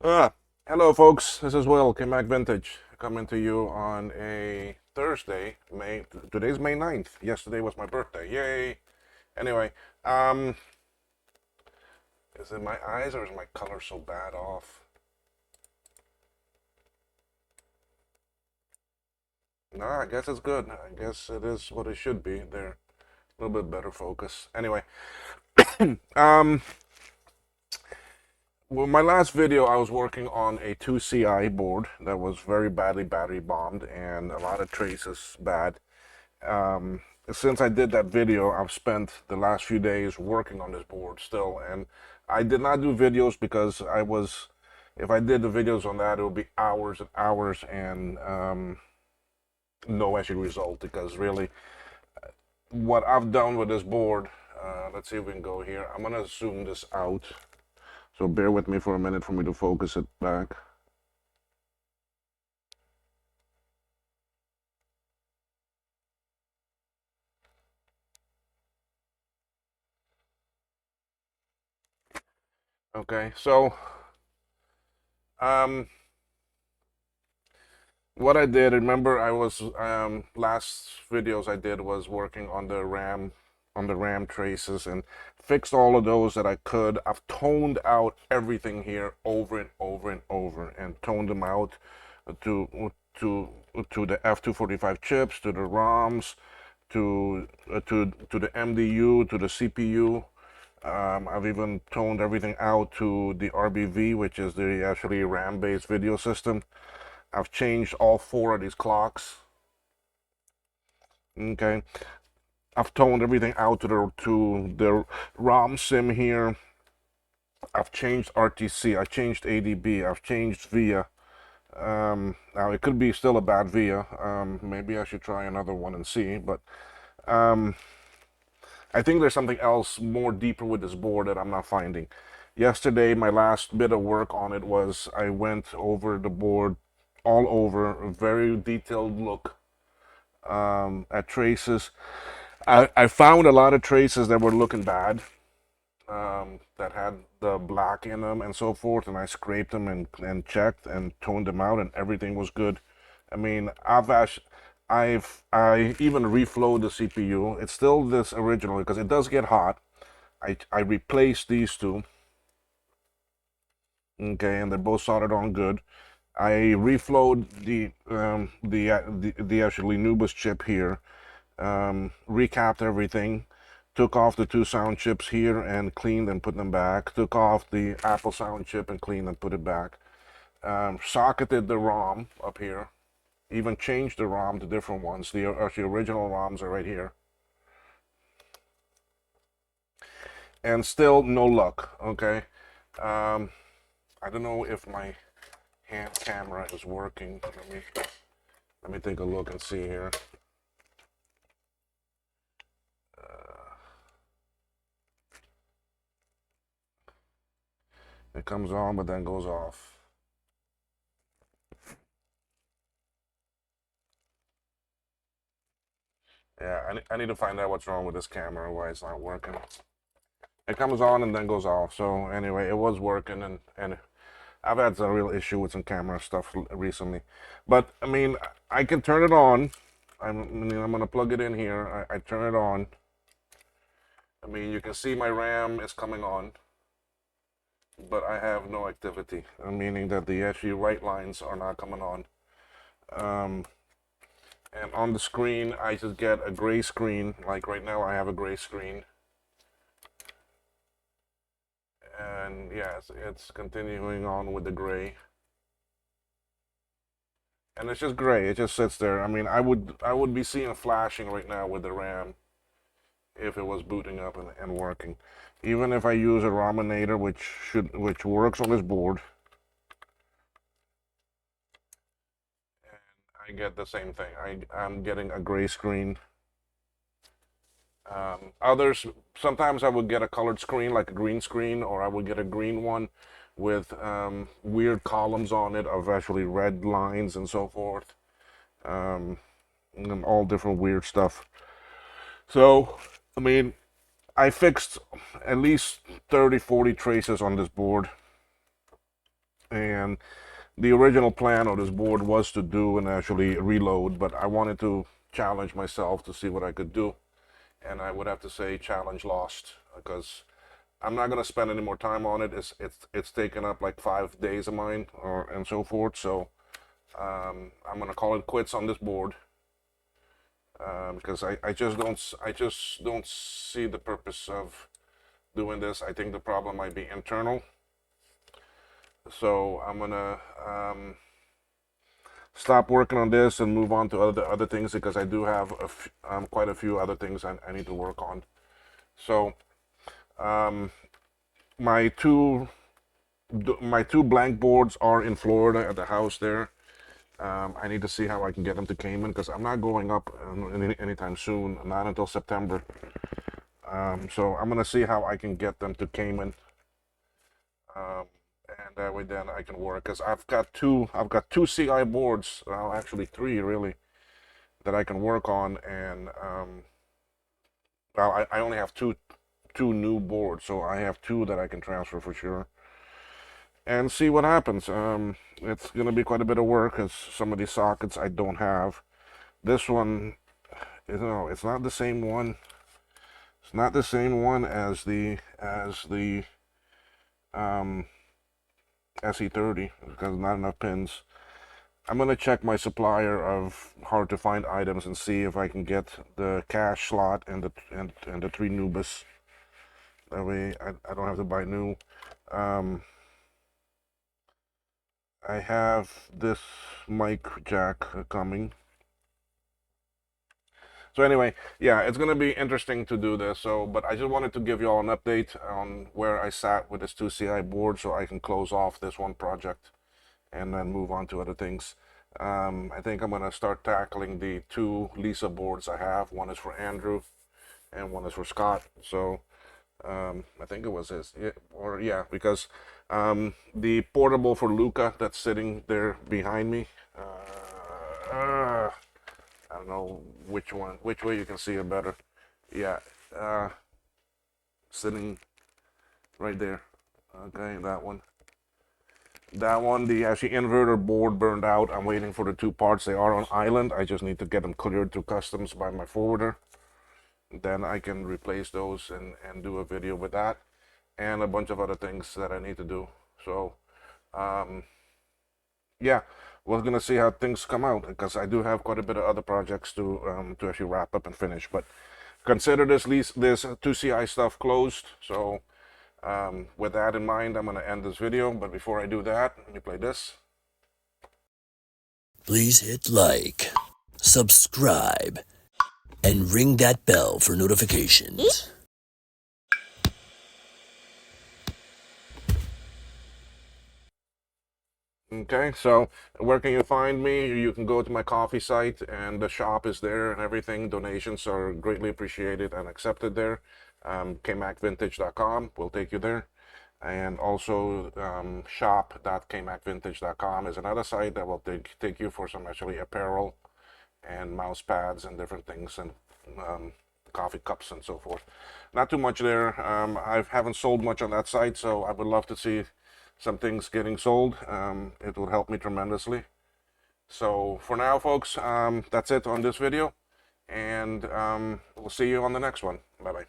Ah, Hello folks, this is Will, Mac Vintage, coming to you on a Thursday, today's May 9th. Yesterday was my birthday, yay! Anyway, um, is it my eyes or is my color so bad off? No, I guess it's good. I guess it is what it should be. They're a little bit better focus. Anyway, um, well, my last video, I was working on a 2CI board that was very badly battery bombed and a lot of traces bad. Um, since I did that video, I've spent the last few days working on this board still, and I did not do videos because if I did the videos on that, it would be hours and hours and no actual result because really what I've done with this board, let's see if we can go here. I'm gonna zoom this out, so bear with me for a minute for me to focus it back. Okay, so um, what I did, remember I was last videos I did was working on the RAM traces and fixed all of those that I could. I've toned out everything here over and over and over and toned them out to to the F245 chips, to the ROMs, to the MDU, to the CPU. I've even toned everything out to the RBV, which is the actually RAM-based video system. I've changed all four of these clocks. Okay, I've toned everything out to the ROM sim here. I've changed RTC. I changed ADB. I've changed VIA. Now it could be still a bad VIA. Maybe I should try another one and see. But um, I think there's something else more deeper with this board that I'm not finding. Yesterday, my last bit of work on it was I went over the board all over, a very detailed look at traces. I found a lot of traces that were looking bad, that had the black in them and so forth, and I scraped them and checked and toned them out, and everything was good. I mean, I even reflowed the CPU. It's still this original because it does get hot. I replaced these two, okay, and they're both soldered on good. I reflowed the actually Nubus chip here, recapped everything, took off the two sound chips here and cleaned and put them back, took off the Apple sound chip and cleaned and put it back, socketed the ROM up here, even changed the ROM to different ones. The actually original ROMs are right here. And still no luck, okay? Um, I don't know if my hand camera is working. Let me take a look and see here. It comes on but then goes off. Yeah, I need to find out what's wrong with this camera, why it's not working. It comes on and then goes off. So anyway, it was working, and I've had some real issue with some camera stuff recently. But I mean, I can turn it on. I'm gonna plug it in here. I turn it on. I mean, you can see my RAM is coming on, but I have no activity, meaning that the actually write lines are not coming on. Um, and on the screen, I just get a gray screen. Like right now, I have a gray screen. And yes, it's continuing on with the gray. And it's just gray. It just sits there. I mean, I would be seeing flashing right now with the RAM if it was booting up and working. Even if I use a Raminator, which works on this board, I get the same thing. I'm getting a gray screen. Others, sometimes I would get a colored screen, like a green screen, or I would get a green one with weird columns on it of actually red lines and so forth, and all different weird stuff. So, I mean, I fixed at least 30, 40 traces on this board. And the original plan of this board was to do and actually reload, but I wanted to challenge myself to see what I could do. And I would have to say challenge lost, because I'm not gonna spend any more time on it. It's taken up like 5 days of mine, and so forth. So I'm gonna call it quits on this board, because I just don't see the purpose of doing this. I think the problem might be internal. So I'm gonna stop working on this and move on to other things, because I do have quite a few other things I need to work on. So my two blank boards are in Florida at the house there. I need to see how I can get them to Cayman, because I'm not going up anytime soon, not until September. So I'm gonna see how I can get them to Cayman, and that way then I can work. Because I've got two CI boards, actually three really, that I can work on, and well, I only have two new boards, so I have two that I can transfer for sure, and see what happens. It's gonna be quite a bit of work, because some of these sockets I don't have. This one, it's not the same one. It's not the same one as the SE30, because not enough pins. I'm gonna check my supplier of hard to find items and see if I can get the cache slot and the three Nubis. That way I don't have to buy new. I have this mic jack coming. So anyway, yeah, it's gonna be interesting to do this. So, but I just wanted to give you all an update on where I sat with this 2CI board, so I can close off this one project and then move on to other things. I think I'm gonna start tackling the two Lisa boards I have. One is for Andrew, and one is for Scott. So I think it was his, yeah, because the portable for Luca that's sitting there behind me. I don't know which way you can see it better. Yeah, sitting right there. Okay, that one. That one, the actually inverter board burned out. I'm waiting for the two parts. They are on island. I just need to get them cleared through customs by my forwarder. Then I can replace those and do a video with that, and a bunch of other things that I need to do. So, yeah, we're gonna see how things come out, because I do have quite a bit of other projects to actually wrap up and finish. But consider this 2CI stuff closed. So with that in mind, I'm gonna end this video. But before I do that, let me play this. Please hit like, subscribe, and ring that bell for notifications. Okay, so where can you find me? You can go to my coffee site, and the shop is there and everything. Donations are greatly appreciated and accepted there. kmacvintage.com will take you there. And also shop.kmacvintage.com is another site that will take you for some actually apparel and mouse pads and different things, and coffee cups and so forth. Not too much there. I haven't sold much on that site, so I would love to see some things getting sold. It would help me tremendously. So for now, folks, that's it on this video, and we'll see you on the next one. Bye bye.